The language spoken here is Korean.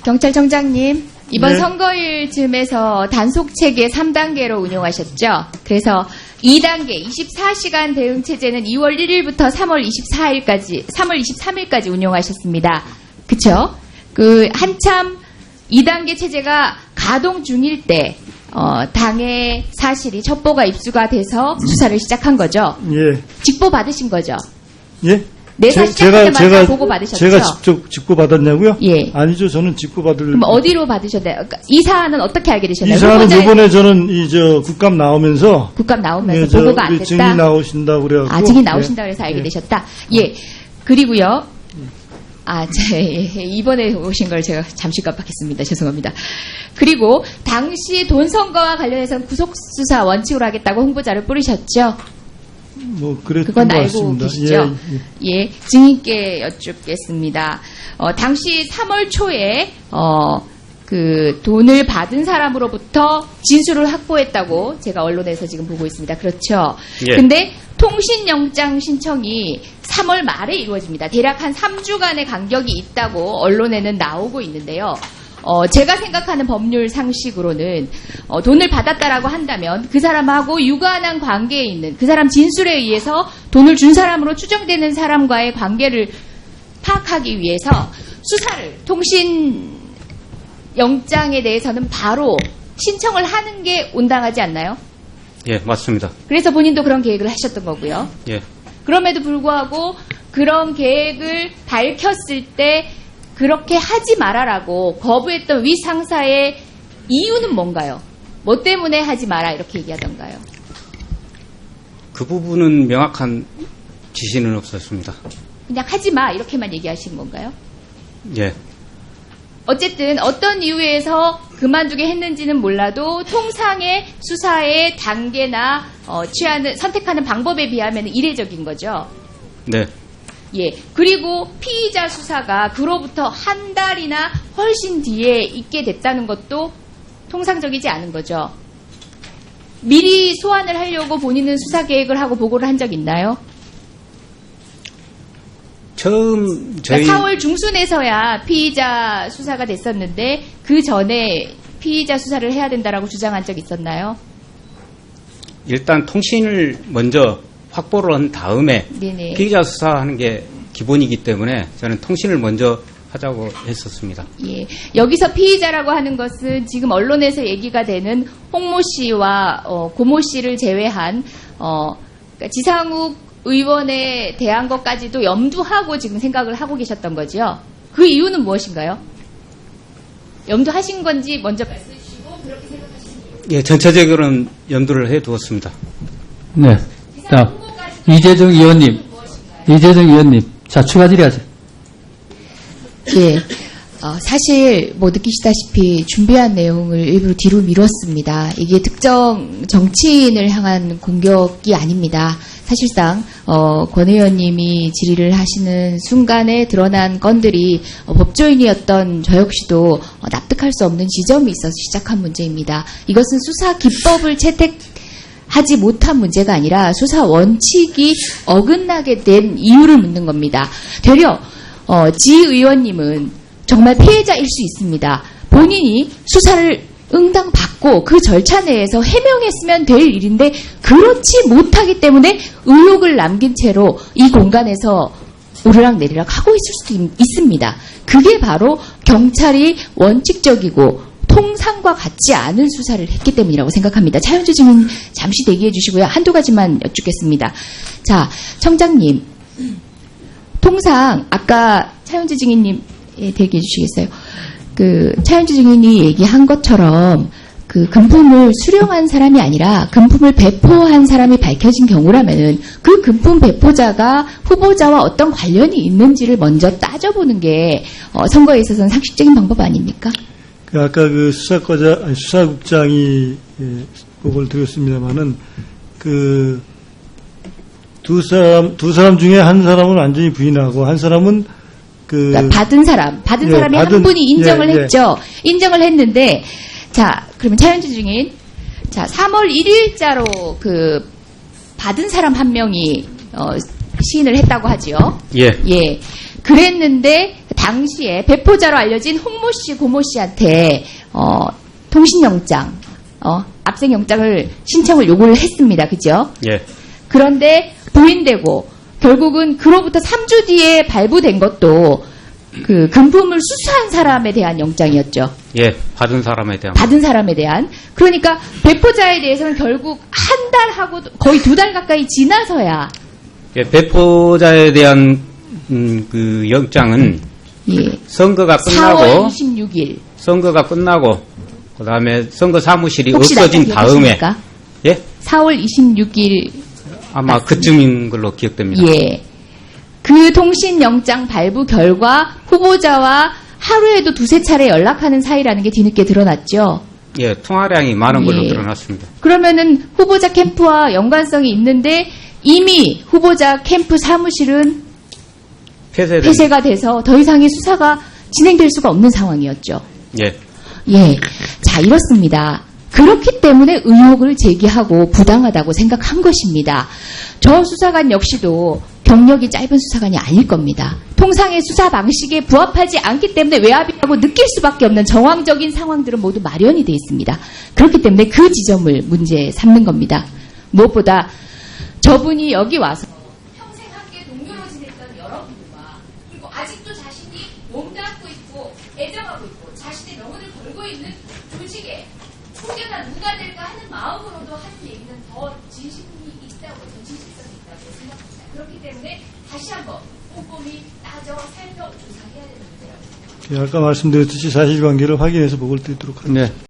경찰청장님, 이번 네. 선거일쯤에서 단속체계 3단계로 운용하셨죠? 그래서 2단계 24시간 대응체제는 2월 1일부터 3월 23일까지 운용하셨습니다. 그쵸? 한참 2단계 체제가 가동 중일 때, 당의 사실이 첩보가 입수가 돼서 수사를 시작한 거죠? 예. 직보 받으신 거죠? 예? 내사 시작할 때마다 보고 받으셨죠? 제가 직접 직보 받았냐고요? 예. 아니죠. 저는 직보 받을. 그럼 어디로 받으셨나요? 그러니까 이 사안은 어떻게 알게 되셨나요? 이 사안은 후보자의- 이번에 저는 국감 나오면서. 국감 나오면서 예, 보고가 안 우리 됐다. 증인 나오신다고 그래갖고. 증인 나오신다 그래서 알게 예. 되셨다. 예. 그리고요. 이번에 오신 걸 제가 잠시 깜빡했습니다. 죄송합니다. 그리고 당시 돈 선거와 관련해서는 구속수사 원칙으로 하겠다고 홍보자를 뿌리셨죠? 그랬던 그건 것 알고 같습니다. 계시죠? 예, 증인께 여쭙겠습니다. 당시 3월 초에 돈을 받은 사람으로부터 진술을 확보했다고 제가 언론에서 지금 보고 있습니다. 그렇죠? 예. 근데 통신영장 신청이 3월 말에 이루어집니다. 대략 한 3주간의 간격이 있다고 언론에는 나오고 있는데요. 제가 생각하는 법률 상식으로는 돈을 받았다라고 한다면 그 사람하고 유관한 관계에 있는 그 사람 진술에 의해서 돈을 준 사람으로 추정되는 사람과의 관계를 파악하기 위해서 수사를 통신 영장에 대해서는 바로 신청을 하는 게 온당하지 않나요? 예, 맞습니다. 그래서 본인도 그런 계획을 하셨던 거고요. 예. 그럼에도 불구하고 그런 계획을 밝혔을 때 그렇게 하지 말아라고 거부했던 위 상사의 이유는 뭔가요? 뭐 때문에 하지 마라 이렇게 얘기하던가요? 그 부분은 명확한 지시는 없었습니다. 그냥 하지 마 이렇게만 얘기하신 건가요? 예. 어쨌든 어떤 이유에서 그만두게 했는지는 몰라도 통상의 수사의 단계나 선택하는 방법에 비하면 이례적인 거죠. 네. 예. 그리고 피의자 수사가 그로부터 한 달이나 훨씬 뒤에 있게 됐다는 것도 통상적이지 않은 거죠. 미리 소환을 하려고 본인은 수사 계획을 하고 보고를 한 적 있나요? 처음 저희 4월 중순에서야 피의자 수사가 됐었는데 그 전에 피의자 수사를 해야 된다라고 주장한 적 있었나요? 일단 통신을 먼저 확보를 한 다음에 네네. 피의자 수사하는 게 기본이기 때문에 저는 통신을 먼저 하자고 했었습니다. 예. 여기서 피의자라고 하는 것은 지금 언론에서 얘기가 되는 홍모 씨와 고모 씨를 제외한 그러니까 지상욱 의원에 대한 것까지도 염두하고 지금 생각을 하고 계셨던 거죠. 그 이유는 무엇인가요? 염두하신 건지 먼저 말씀해 주시고 그렇게 생각하시는 이유. 예, 전체적으로는 염두를 해두었습니다. 네. 자, 이재정 의원님. 자, 추가 질의하세요. 예. 사실 느끼시다시피 준비한 내용을 일부러 뒤로 미뤘습니다. 이게 특정 정치인을 향한 공격이 아닙니다. 사실상 권 의원님이 질의를 하시는 순간에 드러난 건들이 법조인이었던 저 역시도 납득할 수 없는 지점이 있어서 시작한 문제입니다. 이것은 수사 기법을 채택하지 못한 문제가 아니라 수사 원칙이 어긋나게 된 이유를 묻는 겁니다. 되려 지 의원님은 정말 피해자일 수 있습니다. 본인이 수사를 응당받고 그 절차 내에서 해명했으면 될 일인데 그렇지 못하기 때문에 의혹을 남긴 채로 이 공간에서 오르락내리락 하고 있을 수도 있습니다. 그게 바로 경찰이 원칙적이고 통상과 같지 않은 수사를 했기 때문이라고 생각합니다. 차윤주 증인 잠시 대기해 주시고요. 한두 가지만 여쭙겠습니다. 자, 청장님. 통상 아까 차윤주 증인님 대기해 주시겠어요? 차윤주 증인이 얘기한 것처럼 금품을 수령한 사람이 아니라 금품을 배포한 사람이 밝혀진 경우라면은 그 금품 배포자가 후보자와 어떤 관련이 있는지를 먼저 따져보는 게 선거에 있어서는 상식적인 방법 아닙니까? 아까 수사국장이 보고를 드렸습니다만은 두 사람 중에 한 사람은 완전히 부인하고 한 사람은 그러니까 받은 사람이 한 분이 인정을 했죠. 인정을 했는데, 자, 그러면 차윤주 증인, 자, 3월 1일자로 받은 사람 한 명이 시인을 했다고 하지요. 예. 예. 그랬는데 당시에 배포자로 알려진 홍모 씨, 고모 씨한테 통신영장, 압생영장을 신청을 요구를 했습니다. 그죠? 예. 그런데 부인되고 결국은 그로부터 3주 뒤에 발부된 것도 그 금품을 수수한 사람에 대한 영장이었죠. 예. 받은 사람에 대한. 받은 사람에 대한. 그러니까 배포자에 대해서는 결국 한 달 하고 거의 2달 가까이 지나서야 예. 배포자에 대한 그 영장은 예. 선거가 4월 끝나고 26일 선거가 끝나고 그다음에 선거 사무실이 혹시 없어진 날짜 다음에 기억하십니까? 예? 4월 26일 아마 그쯤인 걸로 기억됩니다. 예. 그 통신영장 발부 결과 후보자와 하루에도 2-3차례 연락하는 사이라는 게 뒤늦게 드러났죠. 예, 통화량이 많은 걸로 예. 드러났습니다. 그러면은 후보자 캠프와 연관성이 있는데 이미 후보자 캠프 사무실은 폐쇄가 돼서 더 이상의 수사가 진행될 수가 없는 상황이었죠. 예. 예. 자, 이렇습니다. 그렇기 때문에 의혹을 제기하고 부당하다고 생각한 것입니다. 저 수사관 역시도 경력이 짧은 수사관이 아닐 겁니다. 통상의 수사 방식에 부합하지 않기 때문에 외압이라고 느낄 수밖에 없는 정황적인 상황들은 모두 마련이 되어 있습니다. 그렇기 때문에 그 지점을 문제 삼는 겁니다. 무엇보다 저분이 여기 와서 평생 함께 동료로 지냈던 여러분들과 그리고 아직도 자신이 몸담고 있고 애정하고 있고 자신의 명언을 걸고 있는 조직에 혹여나 누가 될까 하는 마음으로도 하는 얘기는 더 진심이 있다고, 더 진실성이 있다고 생각합니다. 그렇기 때문에 다시 한번 꼼꼼히 따져 살펴 조사해야 되는 문제라고 생각합니다. 아까 말씀드렸듯이 사실관계를 확인해서 보고를 드리도록 하겠습니다. 네.